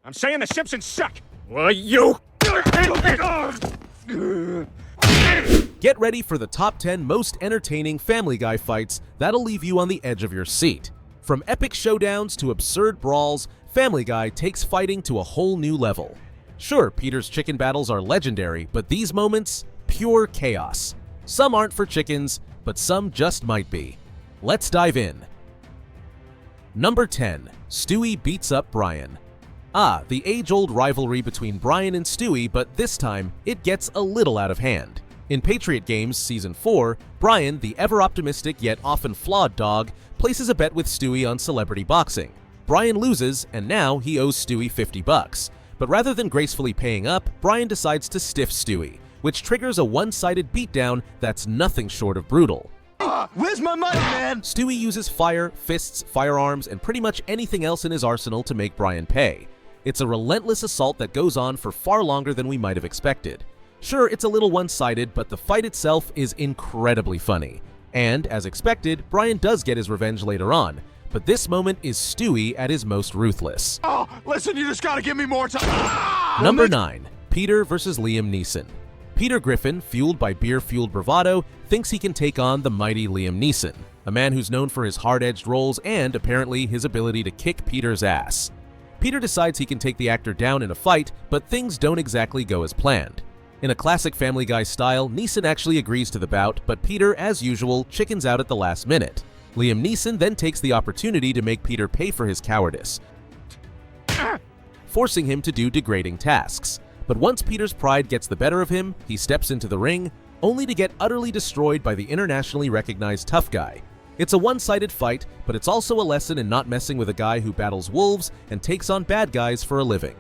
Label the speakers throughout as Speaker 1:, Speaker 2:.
Speaker 1: I'm saying the Simpsons suck.
Speaker 2: Well, you...
Speaker 3: Get ready for the top 10 most entertaining Family Guy fights that'll leave you on the edge of your seat. From epic showdowns to absurd brawls, Family Guy takes fighting to a whole new level. Sure, Peter's chicken battles are legendary, but these moments, pure chaos. Some aren't for chickens, but some just might be. Let's dive in. Number 10. Stewie beats up Brian. The age-old rivalry between Brian and Stewie, but this time, it gets a little out of hand. In Patriot Games Season 4, Brian, the ever-optimistic yet often flawed dog, places a bet with Stewie on celebrity boxing. Brian loses, and now he owes Stewie $50. But rather than gracefully paying up, Brian decides to stiff Stewie, which triggers a one-sided beatdown that's nothing short of brutal.
Speaker 4: Where's my money, man?
Speaker 3: Stewie uses fire, fists, firearms, and pretty much anything else in his arsenal to make Brian pay. It's a relentless assault that goes on for far longer than we might have expected. Sure, it's a little one-sided, but the fight itself is incredibly funny. And, as expected, Brian does get his revenge later on, but this moment is Stewie at his most ruthless.
Speaker 4: Oh, listen, you just gotta give me more time.
Speaker 3: Number 9. Peter vs. Liam Neeson. Peter Griffin, fueled by beer-fueled bravado, thinks he can take on the mighty Liam Neeson, a man who's known for his hard-edged roles and, apparently, his ability to kick Peter's ass. Peter decides he can take the actor down in a fight, but things don't exactly go as planned. In a classic Family Guy style, Neeson actually agrees to the bout, but Peter, as usual, chickens out at the last minute. Liam Neeson then takes the opportunity to make Peter pay for his cowardice, forcing him to do degrading tasks. But once Peter's pride gets the better of him, he steps into the ring, only to get utterly destroyed by the internationally recognized tough guy. It's a one-sided fight, but it's also a lesson in not messing with a guy who battles wolves and takes on bad guys for a living.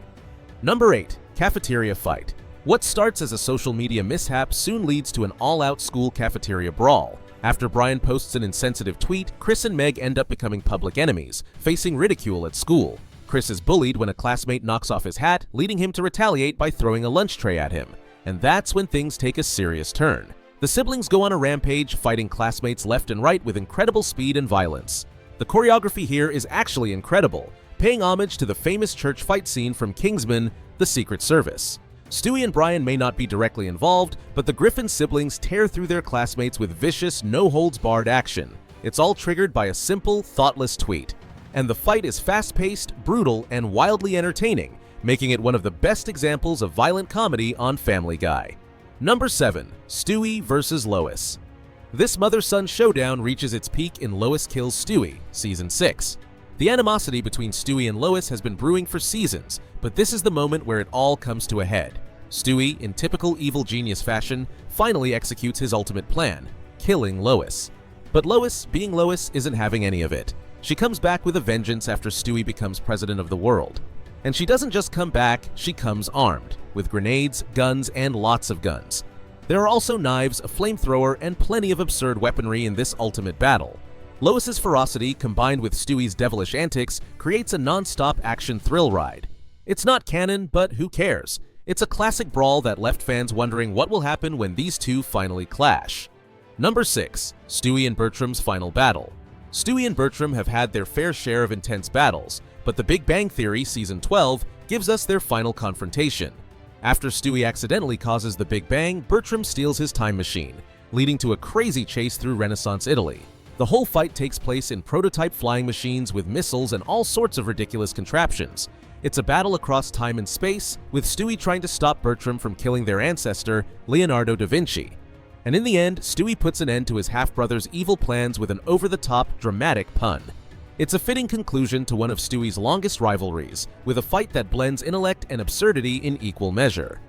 Speaker 3: Number 8. Cafeteria Fight. What starts as a social media mishap soon leads to an all-out school cafeteria brawl. After Brian posts an insensitive tweet, Chris and Meg end up becoming public enemies, facing ridicule at school. Chris is bullied when a classmate knocks off his hat, leading him to retaliate by throwing a lunch tray at him. And that's when things take a serious turn. The siblings go on a rampage, fighting classmates left and right with incredible speed and violence. The choreography here is actually incredible, paying homage to the famous church fight scene from Kingsman: The Secret Service. Stewie and Brian may not be directly involved, but the Griffin siblings tear through their classmates with vicious, no-holds-barred action. It's all triggered by a simple, thoughtless tweet. And the fight is fast-paced, brutal, and wildly entertaining, making it one of the best examples of violent comedy on Family Guy. Number 7. Stewie vs. Lois. This mother-son showdown reaches its peak in Lois Kills Stewie, Season 6. The animosity between Stewie and Lois has been brewing for seasons, but this is the moment where it all comes to a head. Stewie, in typical evil genius fashion, finally executes his ultimate plan, killing Lois. But Lois, being Lois, isn't having any of it. She comes back with a vengeance after Stewie becomes president of the world. And she doesn't just come back, she comes armed, with grenades, guns, and lots of guns. There are also knives, a flamethrower, and plenty of absurd weaponry in this ultimate battle. Lois's ferocity, combined with Stewie's devilish antics, creates a non-stop action thrill ride. It's not canon, but who cares? It's a classic brawl that left fans wondering what will happen when these two finally clash. Number 6. Stewie and Bertram's Final Battle. Stewie and Bertram have had their fair share of intense battles, but The Big Bang Theory Season 12 gives us their final confrontation. After Stewie accidentally causes the Big Bang, Bertram steals his time machine, leading to a crazy chase through Renaissance Italy. The whole fight takes place in prototype flying machines with missiles and all sorts of ridiculous contraptions. It's a battle across time and space, with Stewie trying to stop Bertram from killing their ancestor, Leonardo da Vinci. And in the end, Stewie puts an end to his half-brother's evil plans with an over-the-top, dramatic pun. It's a fitting conclusion to one of Stewie's longest rivalries, with a fight that blends intellect and absurdity in equal measure.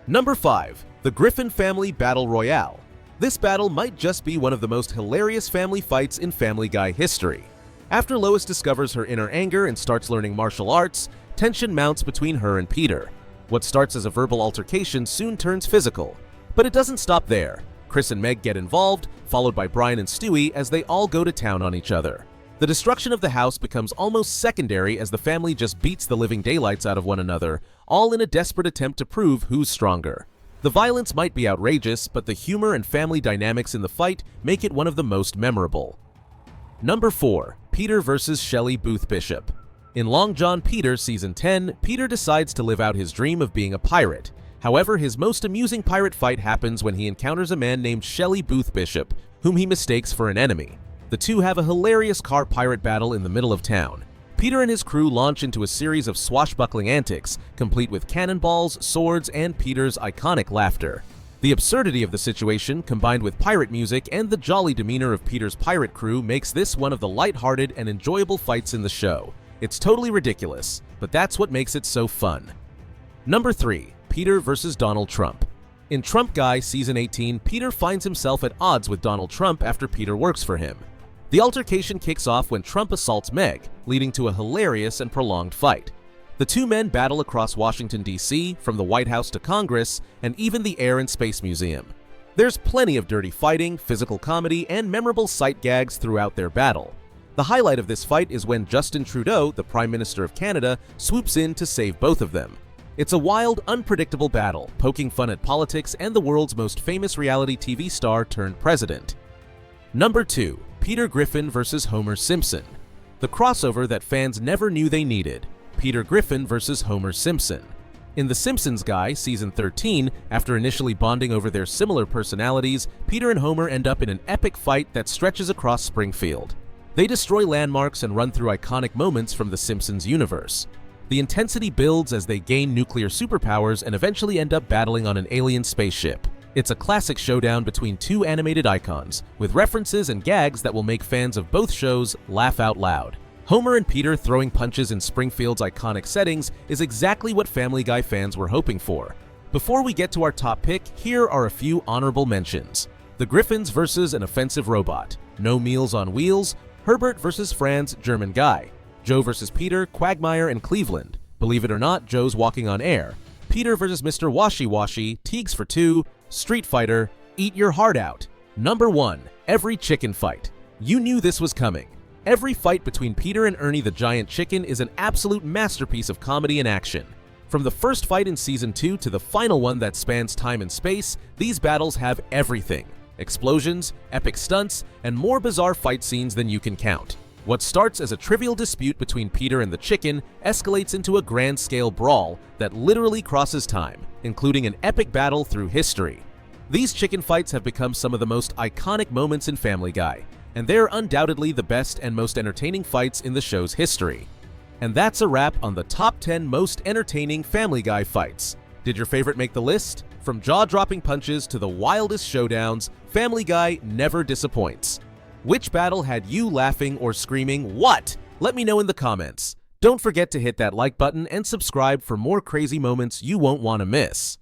Speaker 3: Number 5. The Griffin Family Battle Royale. This battle might just be one of the most hilarious family fights in Family Guy history. After Lois discovers her inner anger and starts learning martial arts, tension mounts between her and Peter. What starts as a verbal altercation soon turns physical. But it doesn't stop there. Chris and Meg get involved, followed by Brian and Stewie as they all go to town on each other. The destruction of the house becomes almost secondary as the family just beats the living daylights out of one another, all in a desperate attempt to prove who's stronger. The violence might be outrageous, but the humor and family dynamics in the fight make it one of the most memorable. Number 4. Peter vs. Shelley Booth Bishop. In Long John Peter Season 10, Peter decides to live out his dream of being a pirate. However, his most amusing pirate fight happens when he encounters a man named Shelley Booth Bishop, whom he mistakes for an enemy. The two have a hilarious car pirate battle in the middle of town. Peter and his crew launch into a series of swashbuckling antics, complete with cannonballs, swords, and Peter's iconic laughter. The absurdity of the situation, combined with pirate music and the jolly demeanor of Peter's pirate crew, makes this one of the lighthearted and enjoyable fights in the show. It's totally ridiculous, but that's what makes it so fun. Number 3. Peter vs. Donald Trump. In Trump Guy Season 18, Peter finds himself at odds with Donald Trump after Peter works for him. The altercation kicks off when Trump assaults Meg, leading to a hilarious and prolonged fight. The two men battle across Washington, D.C., from the White House to Congress, and even the Air and Space Museum. There's plenty of dirty fighting, physical comedy, and memorable sight gags throughout their battle. The highlight of this fight is when Justin Trudeau, the Prime Minister of Canada, swoops in to save both of them. It's a wild, unpredictable battle, poking fun at politics and the world's most famous reality TV star turned president. Number 2. Peter Griffin vs. Homer Simpson. The crossover that fans never knew they needed. Peter Griffin vs. Homer Simpson. In The Simpsons Guy Season 13, after initially bonding over their similar personalities, Peter and Homer end up in an epic fight that stretches across Springfield. They destroy landmarks and run through iconic moments from The Simpsons universe. The intensity builds as they gain nuclear superpowers and eventually end up battling on an alien spaceship. It's a classic showdown between two animated icons, with references and gags that will make fans of both shows laugh out loud. Homer and Peter throwing punches in Springfield's iconic settings is exactly what Family Guy fans were hoping for. Before we get to our top pick, here are a few honorable mentions. The Griffins vs. an offensive robot. No Meals on Wheels. Herbert vs. Franz, German Guy. Joe vs. Peter, Quagmire and Cleveland. Believe it or not, Joe's Walking on Air. Peter vs. Mr. Washy Washy, Teagues for Two, Street Fighter, Eat Your Heart Out. Number 1. Every Chicken Fight. You knew this was coming. Every fight between Peter and Ernie the Giant Chicken is an absolute masterpiece of comedy and action. From the first fight in Season 2 to the final one that spans time and space, these battles have everything. Explosions, epic stunts, and more bizarre fight scenes than you can count. What starts as a trivial dispute between Peter and the chicken escalates into a grand-scale brawl that literally crosses time, including an epic battle through history. These chicken fights have become some of the most iconic moments in Family Guy, and they're undoubtedly the best and most entertaining fights in the show's history. And that's a wrap on the top 10 most entertaining Family Guy fights. Did your favorite make the list? From jaw-dropping punches to the wildest showdowns, Family Guy never disappoints. Which battle had you laughing or screaming, "What?" Let me know in the comments. Don't forget to hit that like button and subscribe for more crazy moments you won't want to miss.